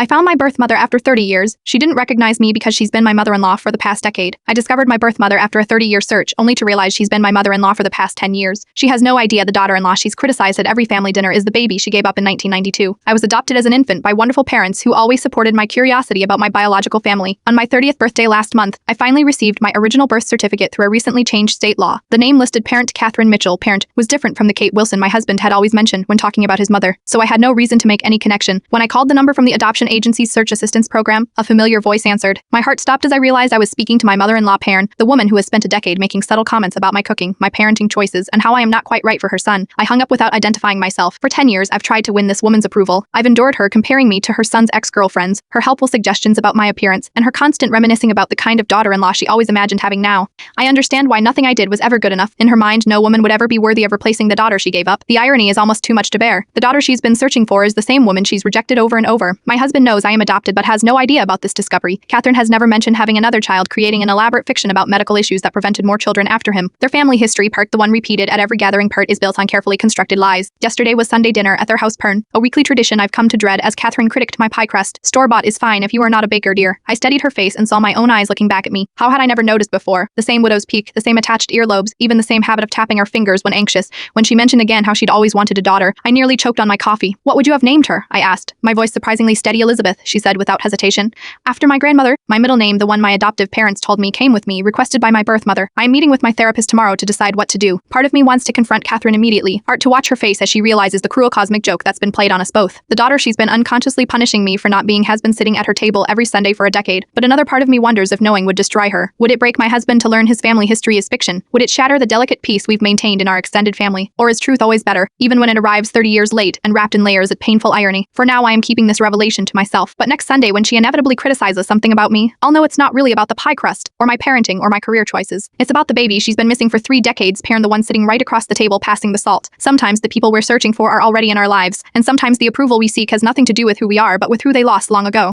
I found my birth mother after 30 years. She didn't recognize me because she's been my mother-in-law for the past decade. I discovered my birth mother after a 30-year search, only to realize she's been my mother-in-law for the past 10 years. She has no idea the daughter-in-law she's criticized at every family dinner is the baby she gave up in 1992. I was adopted as an infant by wonderful parents who always supported my curiosity about my biological family. On my 30th birthday last month, I finally received my original birth certificate through a recently changed state law. The name listed parent Catherine Mitchell, parent, was different from the Kate Wilson my husband had always mentioned when talking about his mother, so I had no reason to make any connection. When I called the number from the adoption agency's search assistance program, a familiar voice answered. My heart stopped as I realized I was speaking to my mother-in-law Perrin, the woman who has spent a decade making subtle comments about my cooking, my parenting choices, and how I am not quite right for her son. I hung up without identifying myself. For 10 years, I've tried to win this woman's approval. I've endured her comparing me to her son's ex-girlfriends, her helpful suggestions about my appearance, and her constant reminiscing about the kind of daughter-in-law she always imagined having now. I understand why nothing I did was ever good enough. In her mind, no woman would ever be worthy of replacing the daughter she gave up. The irony is almost too much to bear. The daughter she's been searching for is the same woman she's rejected over and over. My husband knows I am adopted but has no idea about this discovery. Catherine has never mentioned having another child, creating an elaborate fiction about medical issues that prevented more children after him. Their family history, part the one repeated at every gathering, part is built on carefully constructed lies. Yesterday was Sunday dinner at their house Pern, a weekly tradition I've come to dread as Catherine critiqued my pie crust. Store-bought is fine if you are not a baker, dear. I steadied her face and saw my own eyes looking back at me. How had I never noticed before? The same widow's peak, the same attached earlobes, even the same habit of tapping her fingers when anxious. When she mentioned again how she'd always wanted a daughter, I nearly choked on my coffee. What would you have named her? I asked. My voice surprisingly steady. Elizabeth, she said without hesitation. After my grandmother, my middle name, the one my adoptive parents told me came with me, requested by my birth mother. I am meeting with my therapist tomorrow to decide what to do. Part of me wants to confront Catherine immediately, art to watch her face as she realizes the cruel cosmic joke that's been played on us both. The daughter she's been unconsciously punishing me for not being has been sitting at her table every Sunday for a decade. But another part of me wonders if knowing would destroy her. Would it break my husband to learn his family history is fiction? Would it shatter the delicate peace we've maintained in our extended family? Or is truth always better, even when it arrives 30 years late and wrapped in layers of painful irony? For now, I am keeping this revelation to myself. But next Sunday, when she inevitably criticizes something about me, I'll know it's not really about the pie crust, or my parenting, or my career choices. It's about the baby she's been missing for 3 decades, Perrin, the one sitting right across the table passing the salt. Sometimes the people we're searching for are already in our lives, and sometimes the approval we seek has nothing to do with who we are but with who they lost long ago.